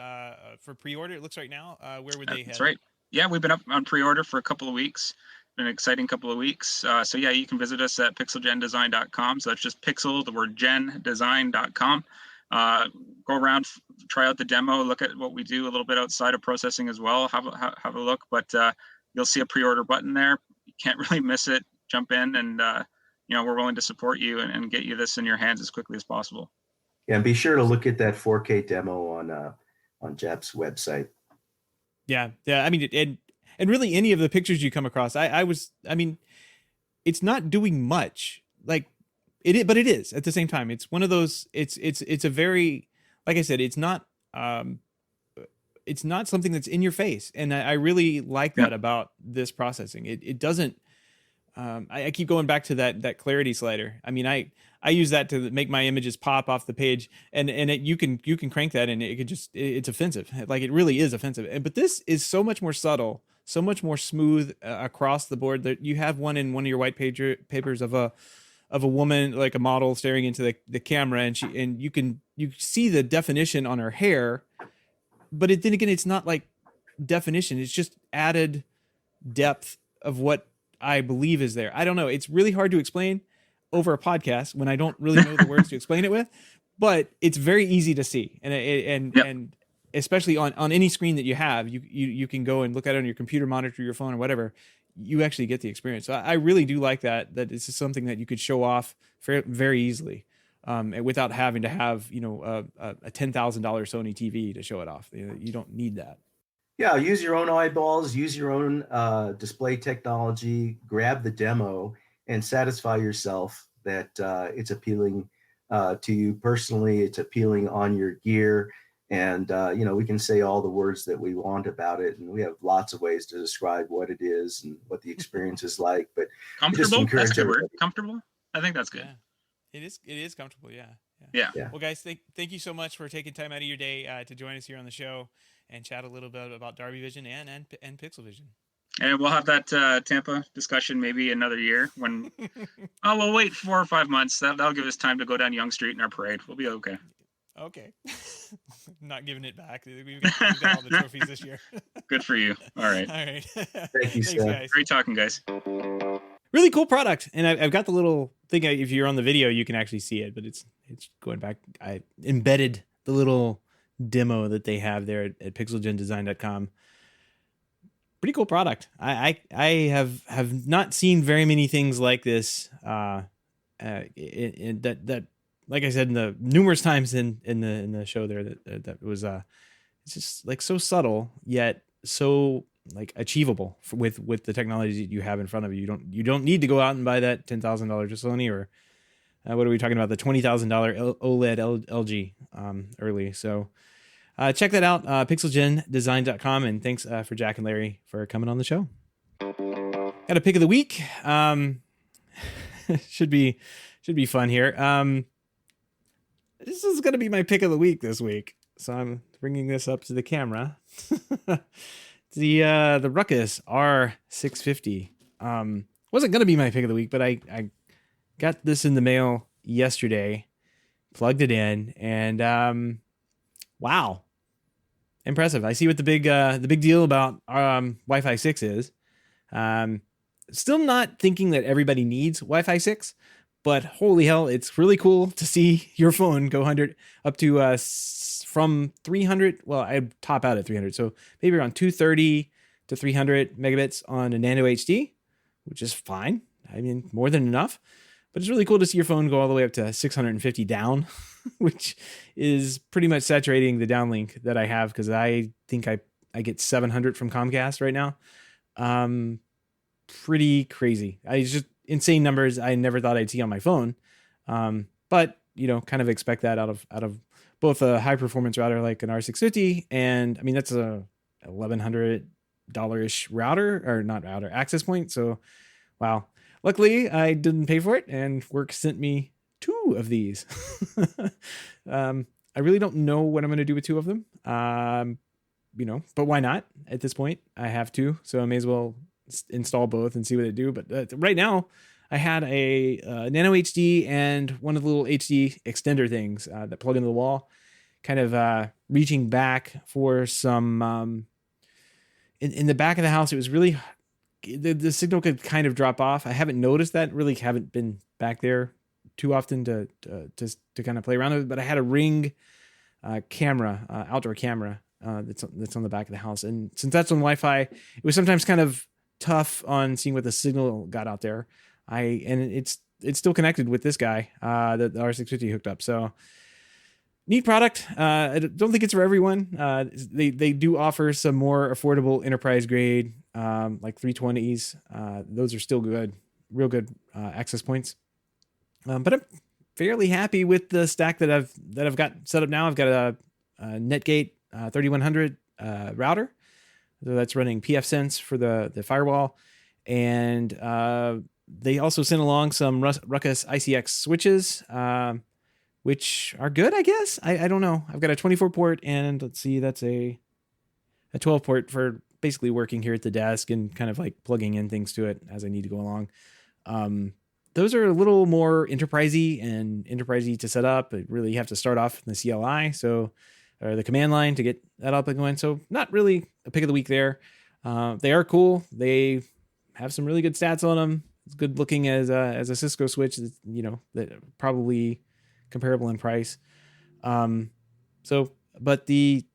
[SPEAKER 1] for pre-order, it looks right now, where would they head?
[SPEAKER 2] That's right. Yeah, we've been up on pre-order for a couple of weeks. Been an exciting couple of weeks. So yeah, you can visit us at PixelGenDesign.com. So that's just pixel, the word gen, design.com. Go around, try out the demo, look at what we do a little bit outside of processing as well. Have a look, but you'll see a pre-order button there. You can't really miss it. Jump in, and we're willing to support you and get you this in your hands as quickly as possible.
[SPEAKER 3] Yeah, and be sure to look at that 4K demo on Jeff's website.
[SPEAKER 1] Yeah. I mean, and really any of the pictures you come across, it's not doing much, like but it is at the same time. It's one of those. It's a very, like I said, it's not something that's in your face, and I really like that about this processing. It doesn't. I keep going back to that clarity slider. I mean, I use that to make my images pop off the page, and you can crank that, and it could it's offensive. Like, it really is offensive. But this is so much more subtle, so much more smooth across the board. That you have one in one of your white papers of a woman, like a model, staring into the camera, and you see the definition on her hair, but then again, it's not like definition. It's just added depth of what I believe is there. I don't know. It's really hard to explain over a podcast when I don't really know the words to explain it with, but it's very easy to see. And especially on any screen that you have, you can go and look at it on your computer, monitor your phone or whatever. You actually get the experience. So I really do like that this is something that you could show off very easily, without having to have, a $10,000 Sony TV to show it off. You don't need that.
[SPEAKER 3] Yeah, use your own eyeballs, use your own display technology, grab the demo, and satisfy yourself that it's appealing to you personally. It's appealing on your gear. And, we can say all the words that we want about it. And we have lots of ways to describe what it is and what the experience is like. But
[SPEAKER 2] comfortable, that's a good word. Comfortable? I think that's good.
[SPEAKER 1] Yeah. It is comfortable, yeah. Well, guys, thank you so much for taking time out of your day to join us here on the show and chat a little bit about DarbyVision and PixelVision. And
[SPEAKER 2] we'll have that Tampa discussion maybe another year when we'll wait 4 or 5 months. That'll give us time to go down Yonge Street in our parade. We'll be okay.
[SPEAKER 1] Okay. Not giving it back. We've got all the trophies this year.
[SPEAKER 2] Good for you. All right.
[SPEAKER 3] Thank you, Seth.
[SPEAKER 1] Guys.
[SPEAKER 2] Great talking, guys.
[SPEAKER 1] Really cool product. And I've got the little thing. If you're on the video, you can actually see it, but it's going back. I embedded the little demo that they have there at pixelgendesign.com. Pretty cool product. I have not seen very many things like this. That like I said, in the numerous times in the show there, that was it's just like so subtle yet so like achievable with the technology that you have in front of you. You don't need to go out and buy that $10,000 Sony or what are we talking about, the $20,000 OLED LG early. So check that out, pixelgendesign.com, and thanks for Jack and Larry for coming on the show. Got a pick of the week. Should be fun here. This is going to be my pick of the week this week. So I'm bringing this up to the camera. The Ruckus R650 wasn't going to be my pick of the week, but I got this in the mail yesterday, plugged it in, and wow, impressive. I see what the big deal about Wi-Fi 6 is. Still not thinking that everybody needs Wi-Fi 6, but holy hell, it's really cool to see your phone go 100 up to from 300. Well, I top out at 300, so maybe around 230 to 300 megabits on a Nano HD, which is fine. I mean, more than enough. But it's really cool to see your phone go all the way up to 650 down, which is pretty much saturating the downlink that I have, because I think I get 700 from Comcast right now. Pretty crazy. It's just insane numbers I never thought I'd see on my phone. But kind of expect that out of both a high performance router like an R650, and I mean that's a $1,100-ish router, or not router, access point. So wow. Luckily, I didn't pay for it, and work sent me 2 of these. I really don't know what I'm going to do with 2 of them. But why not? At this point, I have 2, so I may as well install both and see what they do. But right now, I had a Nano HD and one of the little HD extender things that plug into the wall, kind of reaching back for some. In the back of the house, it was really. The signal could kind of drop off. I haven't noticed that. Really haven't been back there too often to kind of play around with it. But I had a Ring camera, outdoor camera that's on the back of the house, and since that's on Wi-Fi, it was sometimes kind of tough on seeing what the signal got out there. It's still connected with this guy, the R650 hooked up. So neat product. I don't think it's for everyone. They do offer some more affordable enterprise grade, like 320s. Those are still good, real good access points. But I'm fairly happy with the stack that I've got set up now. I've got a Netgate 3100 router, so that's running pfSense for the firewall, and they also sent along some Ruckus ICX switches. Which are good, I guess. I don't know. I've got a 24 port, and let's see, that's a 12 port for basically working here at the desk and kind of like plugging in things to it as I need to go along. Those are a little more enterprisey to set up. But really, you have to start off in the CLI, or the command line to get that up and going. So not really a pick of the week there. They are cool. They have some really good stats on them. It's good looking as a Cisco switch. That probably comparable in price. But the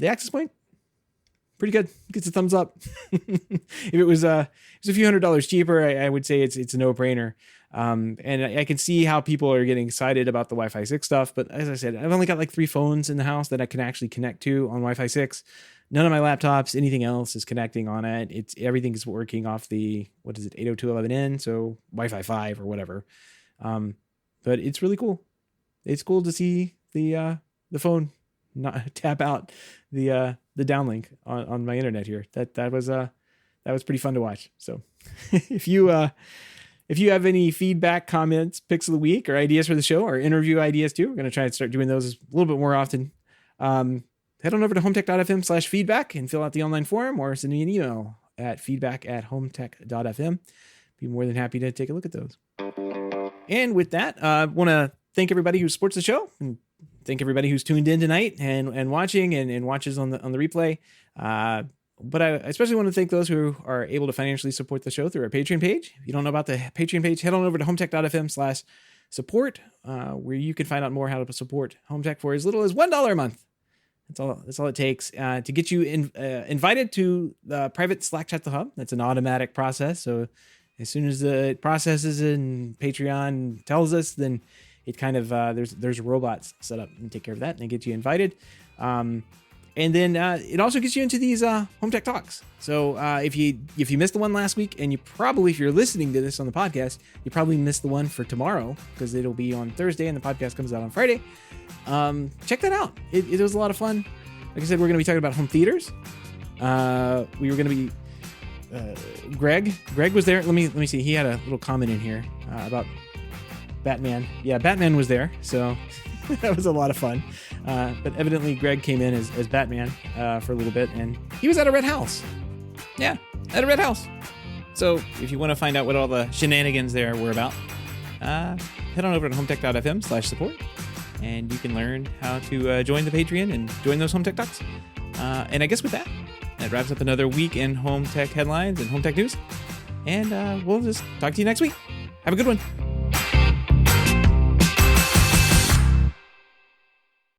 [SPEAKER 1] access point, pretty good. Gets a thumbs up. If it was a few $100s cheaper, I would say it's a no-brainer. And I can see how people are getting excited about the Wi-Fi 6 stuff. But as I said, I've only got like 3 phones in the house that I can actually connect to on Wi-Fi 6. None of my laptops, anything else is connecting on it. Everything is working off the 802.11n, so Wi-Fi 5 or whatever. But it's really cool. It's cool to see the phone not tap out the downlink on my internet here. That was pretty fun to watch. So if you have any feedback, comments, picks of the week, or ideas for the show, or interview ideas too, we're going to try and start doing those a little bit more often. Head on over to HomeTech.fm/feedback and fill out the online form, or send me an email at feedback@HomeTech.fm. Be more than happy to take a look at those. And with that, I want to thank everybody who supports the show, and thank everybody who's tuned in tonight and watching and watches on the replay. But I especially want to thank those who are able to financially support the show through our Patreon page. If you don't know about the Patreon page, head on over to HomeTech.fm/support, where you can find out more how to support HomeTech for as little as $1 a month. That's all it takes to get you invited to the private Slack chat, the hub. That's an automatic process. So as soon as it processes and Patreon tells us, then it kind of there's robots set up and take care of that, and they get you invited. And then it also gets you into these HomeTech talks. So if you missed the one last week, and if you're listening to this on the podcast, you probably missed the one for tomorrow, because it'll be on Thursday and the podcast comes out on Friday. Check that out. It was a lot of fun. Like I said, we're going to be talking about home theaters. We were going to be Greg was there. Let me see. He had a little comment in here about Batman. Yeah, Batman was there. So that was a lot of fun. But evidently Greg came in as Batman for a little bit, and he was at a red house. Yeah, at a red house. So if you want to find out what all the shenanigans there were about, head on over to HomeTech.fm/support, and you can learn how to join the Patreon and join those HomeTech Talks. And I guess with that wraps up another week in HomeTech Headlines and HomeTech News. And we'll just talk to you next week. Have a good one.